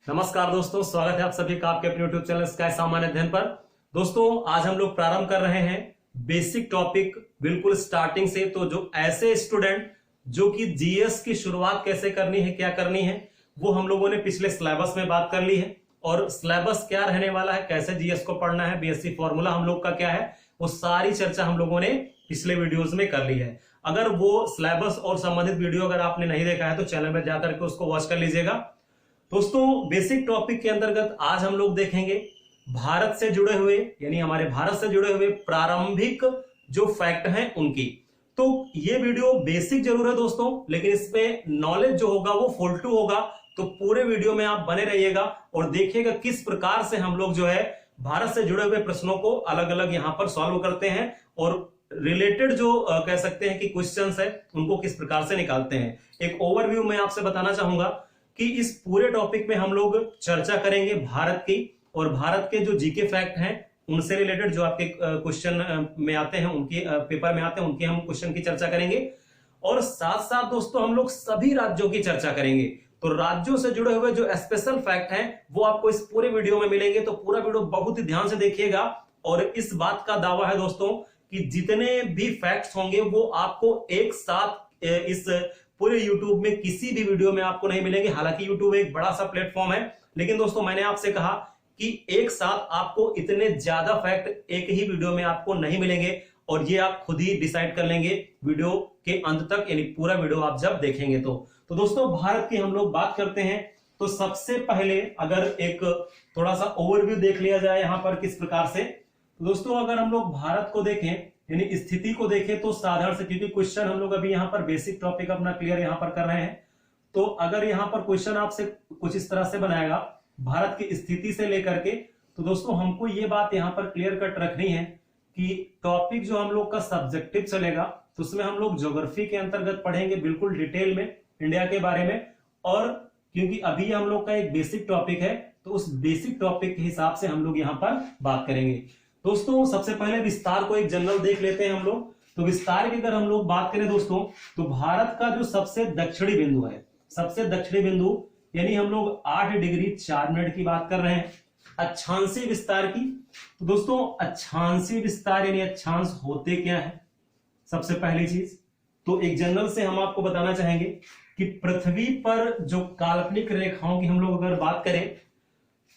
नमस्कार दोस्तों, स्वागत है आप सभी का आपके अपने यूट्यूब चैनल स्काई सामान्य अध्ययन पर। दोस्तों, आज हम लोग प्रारंभ कर रहे हैं बेसिक टॉपिक बिल्कुल स्टार्टिंग से। तो जो ऐसे स्टूडेंट जो कि जीएस की शुरुआत कैसे करनी है, क्या करनी है, वो हम लोगों ने पिछले सिलेबस में बात कर ली है। और सिलेबस क्या रहने वाला है, कैसे जीएस को पढ़ना है, बीएससी फॉर्मूला हम लोग का क्या है, वो सारी चर्चा हम लोगों ने पिछले वीडियोस में कर ली है। अगर वो सिलेबस और संबंधित वीडियो अगर आपने नहीं देखा है तो चैनल में जाकर के उसको वॉच कर लीजिएगा। दोस्तों, बेसिक टॉपिक के अंतर्गत आज हम लोग देखेंगे भारत से जुड़े हुए, यानी हमारे भारत से जुड़े हुए प्रारंभिक जो फैक्ट हैं उनकी। तो ये वीडियो बेसिक जरूर है दोस्तों, लेकिन इसमें नॉलेज जो होगा वो फुल टू होगा। तो पूरे वीडियो में आप बने रहिएगा और देखिएगा किस प्रकार से हम लोग जो है भारत से जुड़े हुए प्रश्नों को अलग अलग यहां पर सॉल्व करते हैं और रिलेटेड जो कह सकते हैं कि क्वेश्चंस है उनको किस प्रकार से निकालते हैं। एक ओवरव्यू मैं आपसे बताना चाहूंगा कि इस पूरे टॉपिक में हम लोग चर्चा करेंगे भारत की, और भारत के जो जीके फैक्ट हैं उनसे रिलेटेड जो आपके क्वेश्चन में आते हैं, उनके पेपर में आते हैं, उनके हम क्वेश्चन की चर्चा करेंगे। और साथ साथ दोस्तों हम लोग सभी राज्यों की चर्चा करेंगे। तो राज्यों से जुड़े हुए जो स्पेशल फैक्ट हैं वो आपको इस पूरे वीडियो में मिलेंगे। तो पूरा वीडियो बहुत ही ध्यान से देखिएगा। और इस बात का दावा है दोस्तों कि जितने भी फैक्ट्स होंगे वो आपको एक साथ इस पूरे YouTube में किसी भी वीडियो में आपको नहीं मिलेंगे। हालांकि YouTube एक बड़ा सा प्लेटफॉर्म है, लेकिन दोस्तों मैंने आपसे कहा कि एक साथ आपको इतने ज्यादा फैक्ट एक ही वीडियो में आपको नहीं मिलेंगे, और ये आप खुद ही डिसाइड कर लेंगे वीडियो के अंत तक, यानी पूरा वीडियो आप जब देखेंगे तो दोस्तों भारत की हम लोग बात करते हैं। तो सबसे पहले अगर एक थोड़ा सा ओवरव्यू देख लिया जाए यहां पर किस प्रकार से, तो दोस्तों अगर हम लोग भारत को देखें, यानी स्थिति को देखें, तो साधारण से, क्योंकि क्वेश्चन हम लोग अभी यहां पर बेसिक टॉपिक अपना क्लियर यहां पर कर रहे हैं, तो अगर यहां पर क्वेश्चन आपसे कुछ इस तरह से बनाएगा भारत की स्थिति से लेकर के, तो दोस्तों हमको ये बात यहां पर क्लियर कट रखनी है कि टॉपिक जो हम लोग का सब्जेक्टिव चलेगा तो उसमें हम लोग ज्योग्राफी के अंतर्गत पढ़ेंगे बिल्कुल डिटेल में इंडिया के बारे में। और क्योंकि अभी हम लोग का एक बेसिक टॉपिक है तो उस बेसिक टॉपिक के हिसाब से हम लोग यहां पर बात करेंगे। दोस्तों सबसे पहले विस्तार को एक जनरल देख लेते हैं हम लोग। तो विस्तार की अगर हम लोग बात करें दोस्तों, तो भारत का जो सबसे दक्षिणी बिंदु है, सबसे दक्षिणी बिंदु, यानी हम लोग 8 डिग्री 4 मिनट की बात कर रहे हैं अक्षांशीय विस्तार की। तो दोस्तों अक्षांशीय विस्तार यानी अक्षांश होते क्या है, सबसे पहली चीज तो एक जनरल से हम आपको बताना चाहेंगे कि पृथ्वी पर जो काल्पनिक रेखाओं की हम लोग अगर बात करें,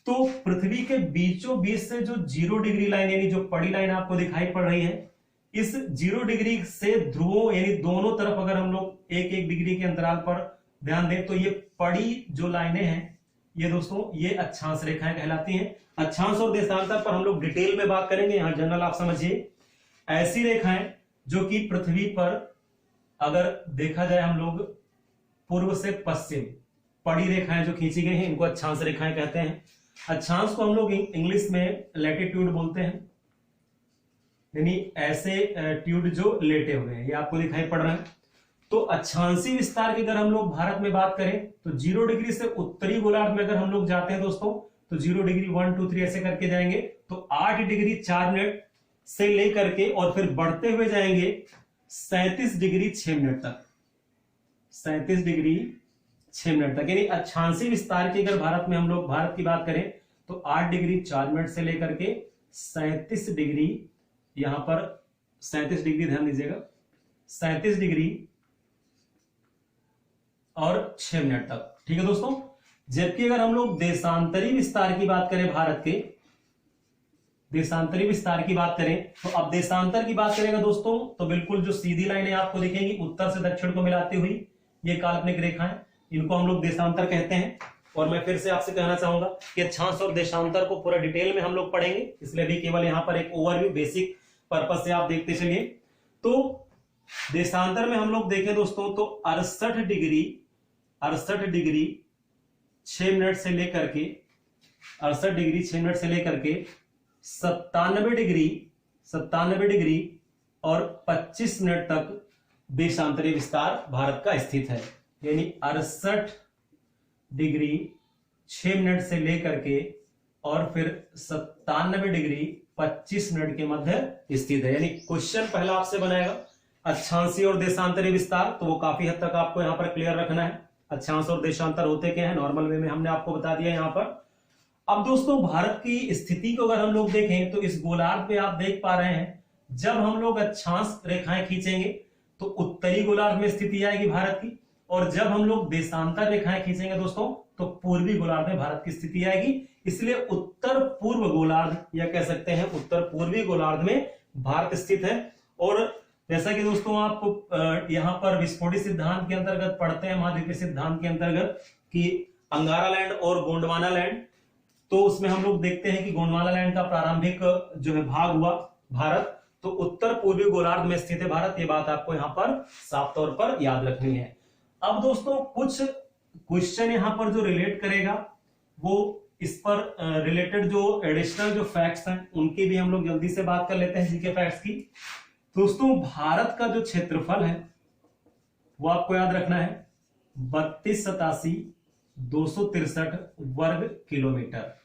तो पृथ्वी के बीचों बीच से जो 0 डिग्री लाइन, यानी जो पड़ी लाइन आपको दिखाई पड़ रही है, इस 0 डिग्री से ध्रुवों यानी दोनों तरफ अगर हम लोग 1-1 डिग्री के अंतराल पर ध्यान दें, तो ये पड़ी जो लाइनें हैं ये दोस्तों ये अक्षांश रेखाएं कहलाती हैं। अक्षांश और देशांतर पर हम लोग डिटेल में बात करेंगे, यहां जनरल आप समझिए। ऐसी रेखाएं जो कि पृथ्वी पर अगर देखा जाए हम लोग पूर्व से पश्चिम पड़ी रेखाएं जो खींची गई हैं इनको अक्षांश रेखाएं कहते हैं। अक्षांश को हम लोग इंग्लिश में लैटिट्यूड बोलते हैं, यानी ऐसे ट्यूड जो लेटे हुए हैं, ये आपको दिखाई पड़ रहा है। तो अक्षांशीय विस्तार की अगर हम लोग भारत में बात करें तो 0 डिग्री से उत्तरी गोलार्ध में अगर हम लोग जाते हैं दोस्तों, तो 0 डिग्री 1 2 3 ऐसे करके जाएंगे, तो 8 डिग्री 4 मिनट से लेकर के और फिर बढ़ते हुए जाएंगे 37 डिग्री 6 मिनट तक, 37 डिग्री 6 मिनट तक। यानी अक्षांशीय विस्तार की अगर भारत में हम लोग भारत की बात करें तो 8 डिग्री 4 मिनट से लेकर के 37 डिग्री, यहां पर 37 डिग्री ध्यान दीजिएगा, 37 डिग्री और 6 मिनट तक। ठीक है दोस्तों। जबकि अगर हम लोग देशांतरी विस्तार की बात करें, भारत के देशांतरी विस्तार की बात करें, तो अब देशांतर की बात करेगा दोस्तों, तो बिल्कुल जो सीधी लाइनें आपको दिखेंगी उत्तर से दक्षिण को मिलाती हुई, ये काल्पनिक रेखाएं, इनको हम लोग देशांतर कहते हैं। और मैं फिर से आपसे कहना चाहूंगा कि अक्षांश और देशांतर को पूरा डिटेल में हम लोग पढ़ेंगे, इसलिए भी केवल यहां पर एक ओवरव्यू बेसिक पर्पस से आप देखते चलिए। तो देशांतर में हम लोग देखें दोस्तों तो 68 डिग्री 6 मिनट से लेकर के 68 डिग्री 6 मिनट से लेकर के 97 डिग्री और 25 मिनट तक देशांतरी विस्तार भारत का स्थित है। यानी 68 डिग्री 6 मिनट से लेकर के और फिर 97 डिग्री 25 मिनट के मध्य स्थित है। यानी क्वेश्चन पहला आपसे बनाएगा अक्षांशीय और देशांतरी विस्तार, तो वो काफी हद तक आपको यहां पर क्लियर रखना है। अक्षांश और देशांतर होते क्या है, नॉर्मल वे में हमने आपको बता दिया यहाँ पर। अब दोस्तों भारत की स्थिति को अगर हम लोग देखें तो इस गोलार्ध पे आप देख पा रहे हैं, जब हम लोग अक्षांश रेखाएं खींचेंगे तो उत्तरी गोलार्ध में स्थिति आएगी भारत की, और जब हम लोग देशांतर रेखाएं खींचेंगे दोस्तों तो पूर्वी गोलार्ध में भारत की स्थिति आएगी। इसलिए उत्तर पूर्व गोलार्ध या कह सकते हैं उत्तर पूर्वी गोलार्ध में भारत स्थित है। और जैसा कि दोस्तों आप यहाँ पर विस्फोटी सिद्धांत के अंतर्गत पढ़ते हैं, महाद्वीपीय सिद्धांत के अंतर्गत, कि अंगारा लैंड और गोंडवाना लैंड, तो उसमें हम लोग देखते हैं कि गोंडवाना लैंड का प्रारंभिक जो है भाग हुआ भारत, तो उत्तर पूर्वी गोलार्ध में स्थित है भारत। ये बात आपको यहाँ पर साफ तौर पर याद रखनी है। अब दोस्तों कुछ क्वेश्चन यहाँ पर जो रिलेट करेगा, वो इस पर रिलेटेड जो एडिशनल जो फैक्ट्स हैं उनकी भी हम लोग जल्दी से बात कर लेते हैं, जीके फैक्ट्स की। दोस्तों भारत का जो क्षेत्रफल है वो आपको याद रखना है 3287,263 वर्ग किलोमीटर।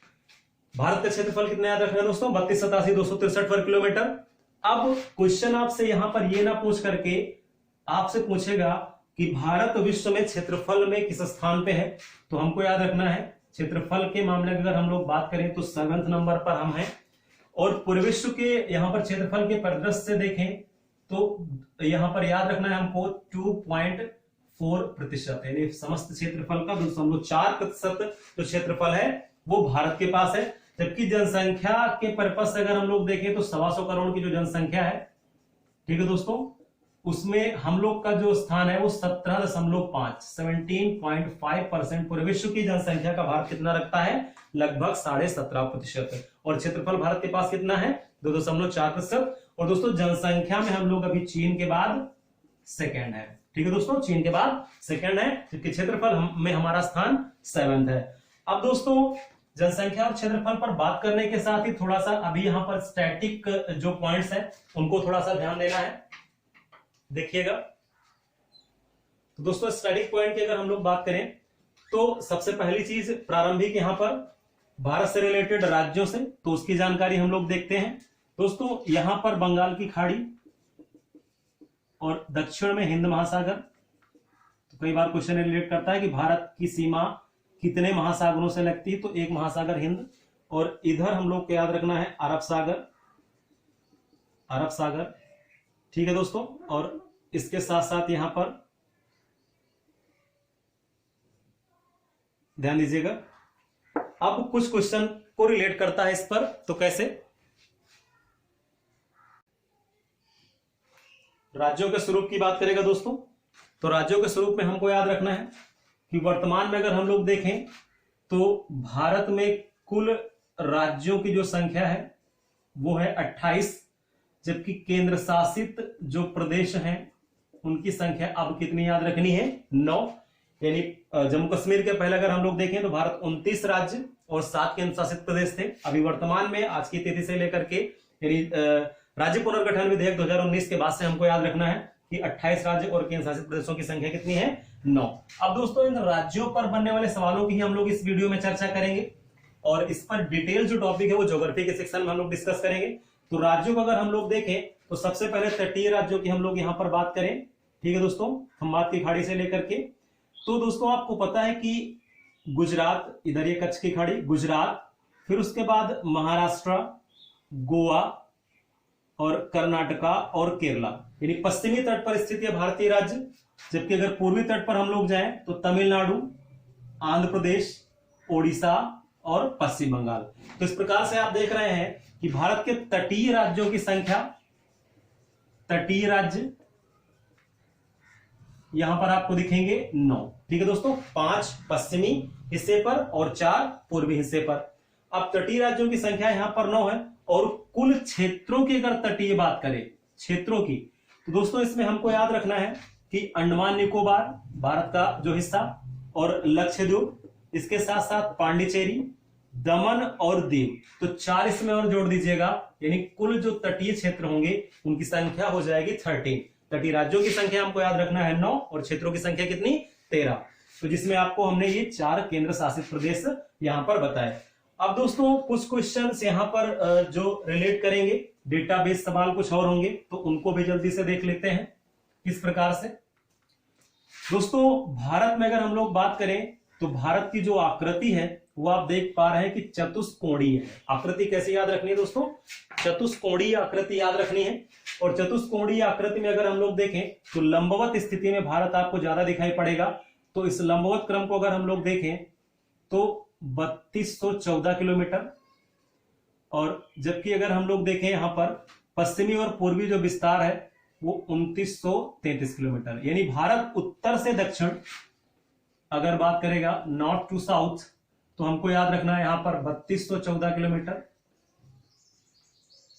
भारत का क्षेत्रफल कितना याद रखना है दोस्तों? 3287,263 वर्ग किलोमीटर। अब क्वेश्चन आपसे यहां पर ये ना पूछ करके आपसे पूछेगा कि भारत विश्व में क्षेत्रफल में किस स्थान पे है, तो हमको याद रखना है क्षेत्रफल के मामले में अगर हम लोग बात करें तो 7वें नंबर पर हम हैं। और पूरे विश्व के यहाँ पर क्षेत्रफल के परिदृश्य से देखें तो यहाँ पर याद रखना है हमको 2.4%, यानी समस्त क्षेत्रफल का 2.4% जो क्षेत्रफल है वो भारत के पास है। जबकि जनसंख्या के पर्पज से अगर हम लोग देखें तो 125 करोड़ की जो जनसंख्या है, ठीक है दोस्तों, उसमें हम लोग का जो स्थान है वो 17.5 पूरे विश्व की जनसंख्या का भारत कितना रखता है? लगभग 17.5%। और क्षेत्रफल भारत के पास कितना है? 2.4%। और दोस्तों जनसंख्या में हम लोग अभी चीन के बाद सेकंड है, ठीक है दोस्तों, चीन के बाद सेकंड है, जबकि क्षेत्रफल में हमारा स्थान 7th है। अब दोस्तों जनसंख्या और क्षेत्रफल पर बात करने के साथ ही थोड़ा सा अभी यहाँ पर स्टैटिक जो पॉइंट्स है उनको थोड़ा सा ध्यान देना है, देखिएगा। तो दोस्तों स्टैटिक पॉइंट की अगर हम लोग बात करें तो सबसे पहली चीज प्रारंभिक यहाँ पर भारत से रिलेटेड राज्यों से, तो उसकी जानकारी हम लोग देखते हैं। दोस्तों यहां पर बंगाल की खाड़ी और दक्षिण में हिंद महासागर, तो कई बार क्वेश्चन रिलेट करता है कि भारत की सीमा कितने महासागरों से लगती है, तो एक महासागर हिंद, और इधर हम लोग को याद रखना है अरब सागर, अरब सागर, ठीक है दोस्तों। और इसके साथ साथ यहां पर ध्यान दीजिएगा, अब कुछ क्वेश्चन को रिलेट करता है इस पर, तो कैसे? राज्यों के स्वरूप की बात करेगा दोस्तों, तो राज्यों के स्वरूप में हमको याद रखना है कि वर्तमान में अगर हम लोग देखें तो भारत में कुल राज्यों की जो संख्या है वो है 28, जबकि केंद्र शासित जो प्रदेश हैं उनकी संख्या अब कितनी याद रखनी है? 9। यानी जम्मू कश्मीर के पहले अगर हम लोग देखें तो भारत 29 राज्य और 7 केंद्र शासित प्रदेश थे। अभी वर्तमान में आज की तिथि से लेकर के यानी राज्य पुनर्गठन विधेयक 2019 के बाद से हमको याद रखना है कि 28 राज्य और केंद्र शासित प्रदेशों की संख्या कितनी है? 9। अब दोस्तों इन राज्यों पर बनने वाले सवालों की हम लोग इस वीडियो में चर्चा करेंगे, और इस पर डिटेल जो टॉपिक है वो ज्योग्राफी के सेक्शन में हम लोग डिस्कस करेंगे। तो राज्यों को अगर हम लोग देखें तो सबसे पहले तटीय राज्यों की हम लोग यहां पर बात करें, ठीक है दोस्तों, खंबात की खाड़ी से लेकर के, तो दोस्तों आपको पता है कि गुजरात, इधर ये कच्छ की खाड़ी, गुजरात, फिर उसके बाद महाराष्ट्र, गोवा और कर्नाटका और केरला, यानी पश्चिमी तट पर स्थित है भारतीय राज्य। जबकि अगर पूर्वी तट पर हम लोग जाएं तो तमिलनाडु, आंध्र प्रदेश, ओडिशा और पश्चिम बंगाल। तो इस प्रकार से आप देख रहे हैं कि भारत के तटीय राज्यों की संख्या, तटीय राज्य यहां पर आपको दिखेंगे 9, ठीक है दोस्तों, 5 पश्चिमी हिस्से पर और 4 पूर्वी हिस्से पर। अब तटीय राज्यों की संख्या यहां पर 9 है, और कुल क्षेत्रों की अगर तटीय बात करें, क्षेत्रों की, तो दोस्तों इसमें हमको याद रखना है कि अंडमान निकोबार भारत का जो हिस्सा, और लक्षद्वीप, इसके साथ साथ पांडिचेरी, दमन और दीव, तो 4 इसमें और जोड़ दीजिएगा, यानी कुल जो तटीय क्षेत्र होंगे उनकी संख्या हो जाएगी 13। तटीय राज्यों की संख्या हमको याद रखना है 9 और क्षेत्रों की संख्या कितनी? 13। तो जिसमें आपको हमने ये 4 केंद्र शासित प्रदेश यहां पर बताए। अब दोस्तों कुछ क्वेश्चंस यहां पर जो रिलेट करेंगे, डेटाबेस सवाल कुछ और होंगे, तो उनको भी जल्दी से देख लेते हैं किस प्रकार से। दोस्तों भारत में अगर हम लोग बात करें तो भारत की जो आकृति है वो आप देख पा रहे हैं कि चतुष्कोणीय है। आकृति कैसे याद रखनी है दोस्तों? चतुष्कोणीय आकृति याद रखनी है। और चतुष्कोणीय आकृति में अगर हम लोग देखें तो लंबवत स्थिति में भारत आपको ज्यादा दिखाई पड़ेगा। तो इस लंबवत क्रम को अगर हम लोग देखें तो 3214 किलोमीटर, और जबकि अगर हम लोग देखें यहां पर पश्चिमी और पूर्वी जो विस्तार है वो 2933 किलोमीटर, यानी भारत उत्तर से दक्षिण अगर बात करेगा नॉर्थ टू साउथ तो हमको याद रखना है यहां पर 3214 किलोमीटर।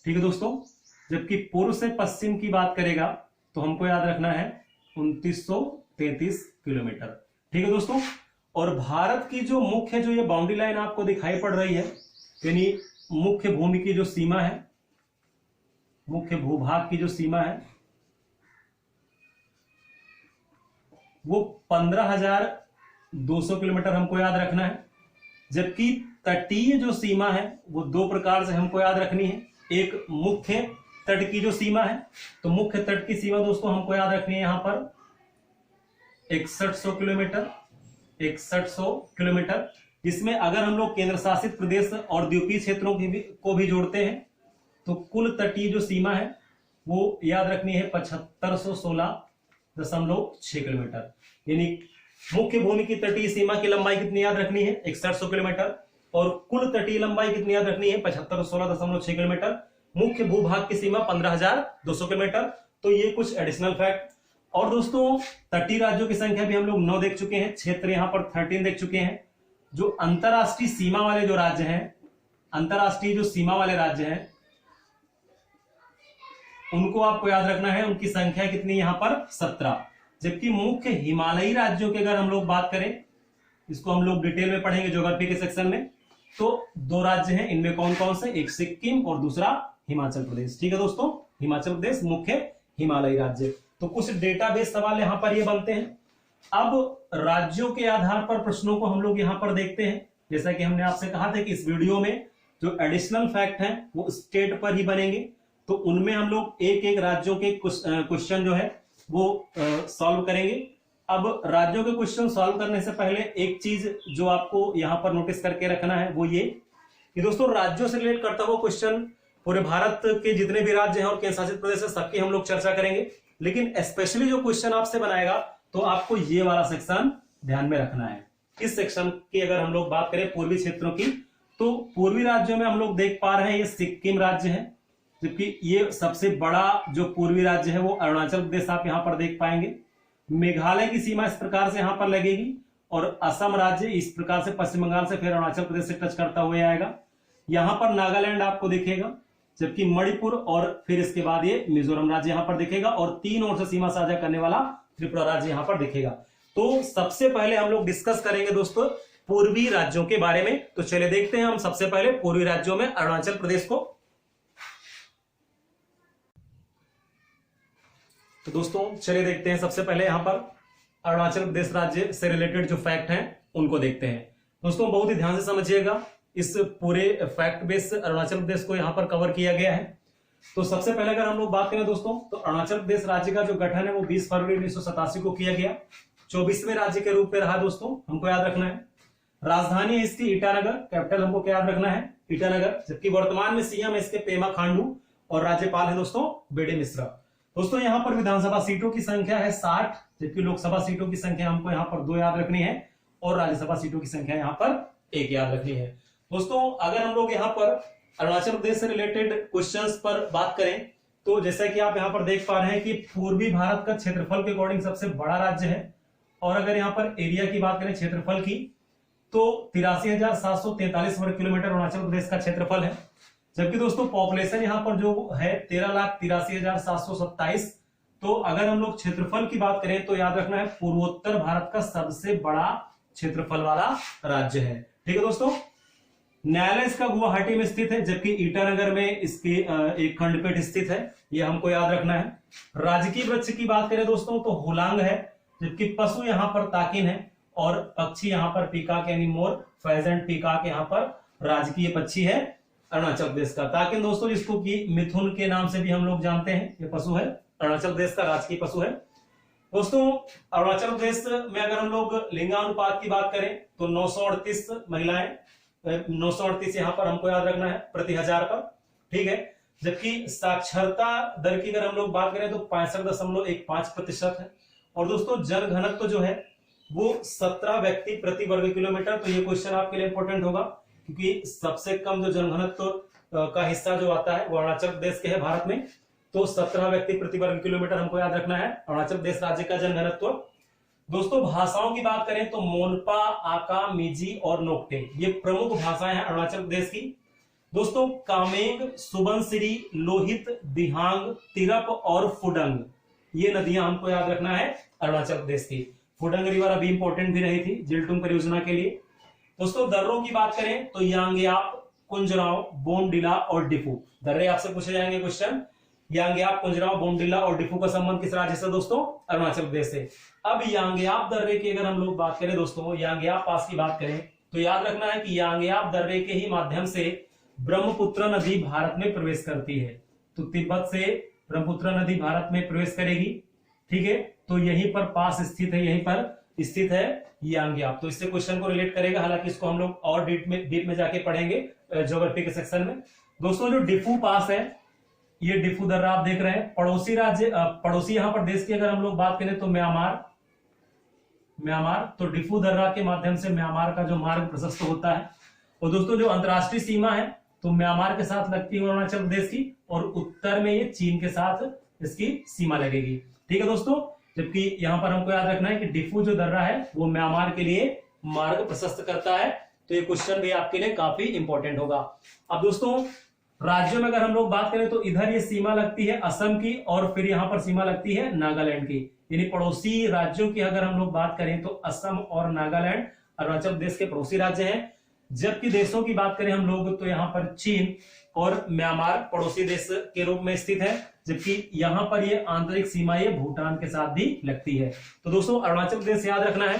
ठीक है दोस्तों, जबकि पूर्व से पश्चिम की बात करेगा तो हमको याद रखना है 2933 किलोमीटर। ठीक है दोस्तों, और भारत की जो मुख्य जो ये बाउंड्री लाइन आपको दिखाई पड़ रही है, यानी मुख्य भूमि की जो सीमा है, मुख्य भूभाग की जो सीमा है वो 15,200 किलोमीटर हमको याद रखना है। जबकि तटीय जो सीमा है वो दो प्रकार से हमको याद रखनी है। एक मुख्य तट की जो सीमा है, तो मुख्य तट की सीमा दोस्तों हमको याद रखनी है यहां पर 6100 किलोमीटर, 6100 किलोमीटर, जिसमें अगर हम लोग केंद्र शासित प्रदेश और द्वीपीय क्षेत्रों को भी जोड़ते हैं तो कुल तटीय जो सीमा है वो याद रखनी है 7516.6 किलोमीटर। यानी मुख्य भूमि की तटीय सीमा की लंबाई कितनी याद रखनी है? 6100 किलोमीटर, और कुल तटीय लंबाई कितनी याद रखनी है? 7516.6 किलोमीटर। मुख्य भूभाग की सीमा 15,200 किलोमीटर। तो ये कुछ एडिशनल फैक्ट। और दोस्तों तटीय राज्यों की संख्या भी हम लोग 9 देख चुके हैं, क्षेत्र यहां पर 13 देख चुके हैं। जो अंतरराष्ट्रीय सीमा वाले जो राज्य हैं, अंतरराष्ट्रीय जो सीमा वाले राज्य हैं उनको आपको याद रखना है, उनकी संख्या कितनी यहां पर 17। जबकि मुख्य हिमालयी राज्यों की अगर हम लोग बात करें, इसको हम लोग डिटेल में पढ़ेंगे ज्योग्राफी के सेक्शन में, तो 2 राज्य हैं, इनमें कौन कौन से? एक सिक्किम और दूसरा हिमाचल प्रदेश। ठीक है दोस्तों, हिमाचल प्रदेश मुख्य हिमालयी राज्य। तो कुछ डेटाबेस सवाल यहां पर ये बनते हैं। अब राज्यों के आधार पर प्रश्नों को हम लोग यहां पर देखते हैं। जैसा कि हमने आपसे कहा था कि इस वीडियो में जो एडिशनल फैक्ट हैं वो स्टेट पर ही बनेंगे, तो उनमें हम लोग एक एक राज्यों के क्वेश्चन जो है वो सॉल्व करेंगे। अब राज्यों के क्वेश्चन सॉल्व करने से पहले एक चीज जो आपको यहां पर नोटिस करके रखना है वो ये कि दोस्तों राज्यों से रिलेट करता हुआ क्वेश्चन पूरे भारत के जितने भी राज्य हैं और केंद्र शासित प्रदेश है सबकी हम लोग चर्चा करेंगे। लेकिन स्पेशली जो क्वेश्चन आपसे बनाएगा तो आपको ये वाला सेक्शन ध्यान में रखना है। इस सेक्शन की अगर हम लोग बात करें पूर्वी क्षेत्रों की, तो पूर्वी राज्यों में हम लोग देख पा रहे हैं ये सिक्किम राज्य है, जबकि ये सबसे बड़ा जो पूर्वी राज्य है वो अरुणाचल प्रदेश आप यहां पर देख पाएंगे। मेघालय की सीमा इस प्रकार से यहां पर लगेगी, और असम राज्य इस प्रकार से पश्चिम बंगाल से फिर अरुणाचल प्रदेश से टच करता हुआ आएगा। यहां पर नागालैंड आपको दिखेगा, जबकि मणिपुर और फिर इसके बाद ये मिजोरम राज्य यहां पर दिखेगा, और 3 ओर से सीमा साझा करने वाला त्रिपुरा राज्य यहां पर दिखेगा। तो सबसे पहले हम लोग डिस्कस करेंगे दोस्तों पूर्वी राज्यों के बारे में। तो चलिए देखते हैं हम सबसे पहले पूर्वी राज्यों में अरुणाचल प्रदेश को। तो दोस्तों चलिए देखते हैं सबसे पहले यहां पर अरुणाचल प्रदेश राज्य से रिलेटेड जो फैक्ट हैं उनको देखते हैं। दोस्तों बहुत ही ध्यान से समझिएगा, इस पूरे फैक्ट बेस अरुणाचल प्रदेश को यहां पर कवर किया गया है। तो सबसे पहले अगर हम लोग बात करें दोस्तों, तो अरुणाचल प्रदेश राज्य का जो गठन है वो 20 फरवरी 1987 को किया गया। 24वें राज्य के रूप में रहा दोस्तों, हमको याद रखना है। राजधानी है इसकी ईटानगर, कैपिटल हमको क्या याद रखना है? ईटानगर। जबकि वर्तमान में सीएम इसके पेमा खांडू और राज्यपाल है दोस्तों बीडी मिश्रा। दोस्तों यहाँ पर विधानसभा सीटों की संख्या है 60, जबकि लोकसभा सीटों की संख्या हमको यहाँ पर 2 याद रखनी है, और राज्यसभा सीटों की संख्या यहाँ पर 1 याद रखनी है। दोस्तों अगर हम लोग यहाँ पर अरुणाचल प्रदेश से रिलेटेड क्वेश्चंस पर बात करें, तो जैसा कि आप यहाँ पर देख पा रहे हैं कि पूर्वी भारत का क्षेत्रफल के अकॉर्डिंग सबसे बड़ा राज्य है। और अगर यहाँ पर एरिया की बात करें क्षेत्रफल की, तो 83,743 वर्ग किलोमीटर अरुणाचल प्रदेश का क्षेत्रफल है। जबकि दोस्तों पॉपुलेशन यहाँ पर जो है 13,83,727। तो अगर हम लोग क्षेत्रफल की बात करें तो याद रखना है पूर्वोत्तर भारत का सबसे बड़ा क्षेत्रफल वाला राज्य है। ठीक है दोस्तों, न्यायालय इसका गुवाहाटी में स्थित है, जबकि ईटानगर में इसके एक खंडपीठ स्थित है, ये हमको याद रखना है। राजकीय वृक्ष की बात करें दोस्तों तो होलांग है, जबकि पशु यहाँ पर ताकिन है, और पक्षी यहाँ पर पीकॉक यानी मोर, फेजेंट पीकॉक यहाँ पर राजकीय पक्षी है अरुणाचल प्रदेश का। ताकिन दोस्तों जिसको कि मिथुन के नाम से भी हम लोग जानते हैं, ये पशु है, अरुणाचल प्रदेश का राजकीय पशु है। दोस्तों अरुणाचल प्रदेश में अगर हम लोग लिंगानुपात की बात करें तो 938 महिलाएं, 938 यहां पर हमको याद रखना है प्रति हजार पर, ठीक है। जबकि साक्षरता दर की अगर हम लोग बात करें तो 65.15% है। और दोस्तों जन घनत्व जो है वो 17 व्यक्ति प्रति वर्ग किलोमीटर। तो ये क्वेश्चन आपके लिए इंपॉर्टेंट होगा, क्योंकि सबसे कम जो जनघनत्व का हिस्सा जो आता है वो अरुणाचल प्रदेश के है भारत में। तो 17 व्यक्ति प्रति वर्ग किलोमीटर हमको याद रखना है अरुणाचल प्रदेश राज्य का जनघनत्व। दोस्तों भाषाओं की बात करें तो मोनपा, आका, मिजी और नोक्टे ये प्रमुख भाषाएं हैं अरुणाचल प्रदेश की। दोस्तों कामेंग, सुबनसिरी, लोहित, दिहांग, तिरप और फुडंग ये नदियां हमको याद रखना है अरुणाचल प्रदेश की। फुडंग रिवर अभी इंपॉर्टेंट भी रही थी जिलटुंग परियोजना के लिए। दोस्तों दर्रों की बात करें तो यांगयाप, कुंजराव, बोमडिला और डिफू दर्रे आपसे पूछे जाएंगे क्वेश्चन। यांगयाप, कुंजराव, बोमडिला और डिफू का संबंध किस राज्य से दोस्तों? अरुणाचल प्रदेश से। अब यांगयाप दर्रे की अगर हम लोग बात करें दोस्तों, यांगयाप पास की बात करें तो याद रखना है कि यांगयाप दर्रे के ही माध्यम से ब्रह्मपुत्र नदी भारत में प्रवेश करती है। तो तिब्बत से ब्रह्मपुत्र नदी भारत में प्रवेश करेगी, ठीक है। तो यहीं पर पास स्थित है, यहीं पर स्थित है यांगयाप। तो इससे क्वेश्चन को रिलेट करेगा, हालांकि इसको हम लोग और डीप में जाके पढ़ेंगे ज्योग्राफी के सेक्शन में। दोस्तों जो डिफू पास है, ये डिफू दर्रा आप देख रहे हैं। पड़ोसी राज्य, पड़ोसी यहां पर देश की अगर हम लोग बात करें तो म्यांमार। तो डिफू दर्रा के माध्यम से म्यांमार का जो मार्ग प्रशस्त होता है। और दोस्तों जो अंतरराष्ट्रीय सीमा है तो म्यांमार के साथ लगती है अरुणाचल प्रदेश की, और उत्तर में ये चीन के साथ इसकी सीमा लगेगी, ठीक है दोस्तों। जबकि यहां पर हमको याद रखना है कि डिफू जो दर्रा है वो म्यांमार के लिए मार्ग प्रशस्त करता है। तो ये क्वेश्चन भी आपके लिए काफी इंपॉर्टेंट होगा। अब दोस्तों राज्यों में अगर हम लोग बात करें तो इधर ये सीमा लगती है असम की, और फिर यहां पर सीमा लगती है नागालैंड की। यानी पड़ोसी राज्यों की अगर हम लोग बात करें तो असम और नागालैंड अरुणाचल प्रदेश के पड़ोसी राज्य हैं। जबकि देशों की बात करें हम लोग तो यहाँ पर चीन और म्यांमार पड़ोसी देश के रूप में स्थित है। जबकि यहाँ पर ये आंतरिक सीमा ये भूटान के साथ भी लगती है। तो दोस्तों अरुणाचल प्रदेश याद रखना है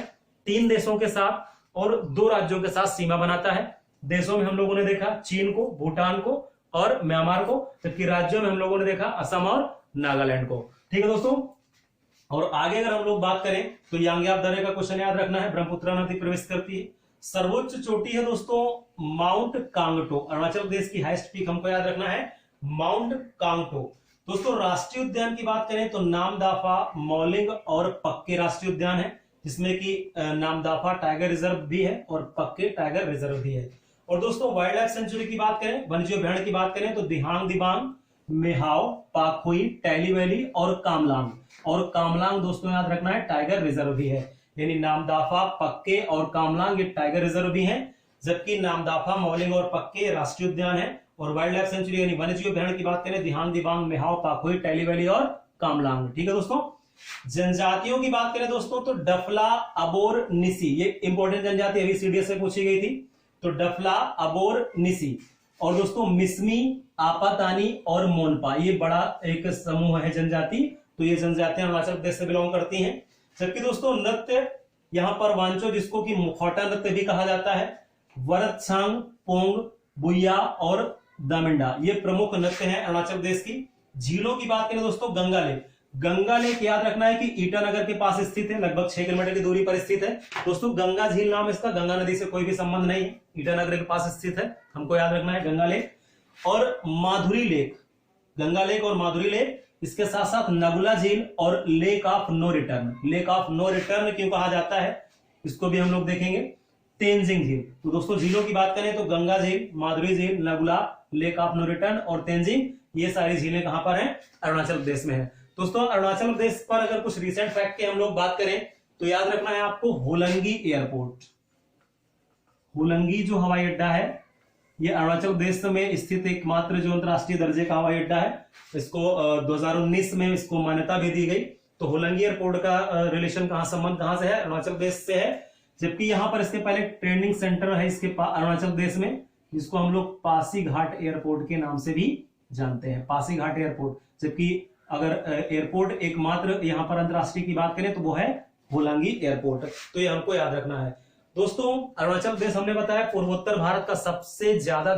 3 देशों के साथ और 2 राज्यों के साथ सीमा बनाता है। देशों में हम लोगों ने देखा चीन को, भूटान को और म्यांमार को, जबकि राज्यों में हम लोगों ने देखा असम और नागालैंड को, ठीक है दोस्तों। और आगे अगर हम लोग बात करें तो यांगयाप दर्रे का क्वेश्चन याद रखना है, ब्रह्मपुत्र नदी प्रवेश करती है। सर्वोच्च चोटी है दोस्तों माउंट कांगटो, अरुणाचल प्रदेश की हाईएस्ट पीक हमको याद रखना है माउंट कांगटो। दोस्तों राष्ट्रीय उद्यान की बात करें तो नामदाफा, मौलिंग और पक्के राष्ट्रीय उद्यान है, जिसमें कि नामदाफा टाइगर रिजर्व भी है और पक्के टाइगर रिजर्व भी है। और दोस्तों वाइल्ड लाइफ सेंचुरी की बात करें, वन्यजीव अभयारण्य की बात करें तो दिहांग दिबांग, मेहाव, पाखोई, टैली वैली और कामलांग। और कामलांग दोस्तों याद रखना है टाइगर रिजर्व भी है। यानी नामदाफा, पक्के और कामलांग ये टाइगर रिजर्व भी हैं, जबकि नामदाफा, मौलिंग और पक्के राष्ट्रीय उद्यान है। और वाइल्ड लाइफ सेंचुरी यानी वन्यजीव अभयारण्य की बात करें दिहांग दिबांग, मेहाव, पाखोई, टैली वैली और कामलांग, ठीक है दोस्तों। जनजातियों की बात करें दोस्तों तो डफला, अबोर, निसी ये इंपॉर्टेंट जनजाति अभी सीडीएस से पूछी गई थी। तो डफला, अबोर, निसी। और दोस्तों मिसमी, आपातानी और मोनपा ये बड़ा एक समूह है जनजाति। तो ये जनजातियां अरुणाचल प्रदेश से बिलोंग करती हैं। जबकि दोस्तों नृत्य यहां पर वांचो, जिसको कि मुखौटा नृत्य भी कहा जाता है, वरतछांग, पोंग, बुया और दामिंडा ये प्रमुख नृत्य हैं अरुणाचल प्रदेश की। झीलों की बात करें दोस्तों गंगा लेक, गंगा लेक याद रखना है कि ईटानगर के पास स्थित है, लगभग 6 किलोमीटर की दूरी पर स्थित है। दोस्तों गंगा झील नाम इसका, गंगा नदी से कोई भी संबंध नहीं है, ईटानगर के पास स्थित है, हमको याद रखना है गंगा लेक। और माधुरी लेक, गंगा लेक और माधुरी लेक, इसके साथ साथ नगुला झील और lake of no return. Lake of no return क्यों कहा जाता है इसको भी हम लोग देखेंगे। तेंजिंग झील, तो दोस्तों झीलों की बात करें तो गंगा झील, माधुरी झील, नगुला, लेक ऑफ नो रिटर्न और तेंजिंग ये सारी झीलें कहां पर हैं? अरुणाचल प्रदेश में है। दोस्तों अरुणाचल प्रदेश पर अगर कुछ रिसेंट फैक्ट की हम लोग बात करें तो याद रखना है आपको होलंगी एयरपोर्ट। होलंगी जो हवाई अड्डा है ये अरुणाचल प्रदेश में स्थित एकमात्र जो अंतरराष्ट्रीय दर्जे का हवाई अड्डा है। इसको 2019 में इसको मान्यता भी दी गई। तो होलंगी एयरपोर्ट का रिलेशन संबंध कहां से है? अरुणाचल प्रदेश से है। जबकि यहां पर इसके पहले ट्रेनिंग सेंटर है इसके अरुणाचल प्रदेश में, जिसको हम लोग पासीघाट एयरपोर्ट के नाम से भी जानते हैं, पासीघाट एयरपोर्ट। जबकि अगर एयरपोर्ट एकमात्र यहां पर अंतरराष्ट्रीय की बात करें तो वो है होलंगी एयरपोर्ट। तो ये हमको याद रखना है। दोस्तों अरुणाचल प्रदेश हमने बताया पूर्वोत्तर भारत का सबसे ज्यादा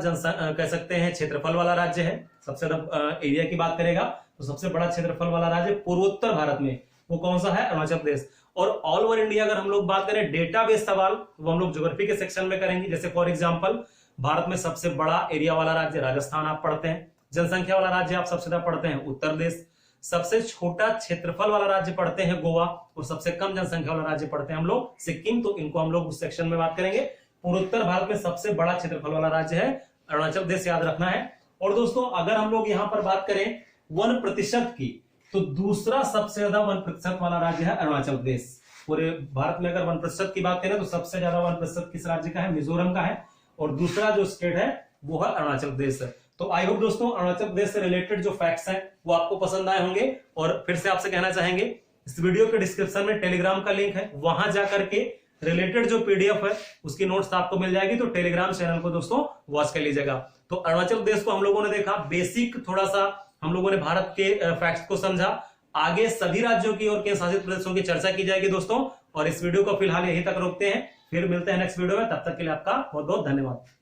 कह सकते हैं क्षेत्रफल वाला राज्य है। सबसे ज्यादा एरिया की बात करेगा तो सबसे बड़ा क्षेत्रफल वाला राज्य पूर्वोत्तर भारत में वो कौन सा है? अरुणाचल प्रदेश। और ऑल ओवर इंडिया अगर हम लोग बात करें डेटाबेस सवाल, वो हम लोग ज्योग्राफी के सेक्शन में करेंगे। जैसे फॉर एग्जांपल भारत में सबसे बड़ा एरिया वाला राज्य राजस्थान आप पढ़ते हैं, जनसंख्या वाला राज्य आप सबसे ज्यादा पढ़ते हैं उत्तर प्रदेश, सबसे छोटा क्षेत्रफल वाला राज्य पढ़ते हैं गोवा, और सबसे कम जनसंख्या वाला राज्य पढ़ते हैं हम लोग सिक्किम। तो इनको हम लोग उस सेक्शन में बात करेंगे। पूर्वोत्तर भारत में सबसे बड़ा क्षेत्रफल वाला राज्य है अरुणाचल प्रदेश, याद रखना है। और दोस्तों अगर हम लोग यहां पर बात करें 1% की, तो दूसरा सबसे ज्यादा 1% वाला राज्य है अरुणाचल प्रदेश। पूरे भारत में अगर 1% की बात करें तो सबसे ज्यादा 1% किस राज्य का है? मिजोरम का है। और दूसरा जो स्टेट है वो है अरुणाचल प्रदेश। तो आई होप दोस्तों अरुणाचल प्रदेश से रिलेटेड जो फैक्ट्स हैं वो आपको पसंद आए होंगे। और फिर से आपसे कहना चाहेंगे, इस वीडियो के डिस्क्रिप्शन में टेलीग्राम का लिंक है, वहां जाकर के रिलेटेड जो पीडीएफ है उसकी नोट्स आपको मिल जाएगी। तो टेलीग्राम चैनल को दोस्तों वॉच कर लीजिएगा। तो अरुणाचल प्रदेश को हम लोगों ने देखा, बेसिक थोड़ा सा हम लोगों ने भारत के फैक्ट्स को समझा। आगे सभी राज्यों की और केंद्र शासित प्रदेशों की चर्चा की जाएगी दोस्तों। और इस वीडियो को फिलहाल यहीं तक रोकते हैं, फिर मिलते हैं नेक्स्ट वीडियो में। तब तक के लिए आपका बहुत बहुत धन्यवाद।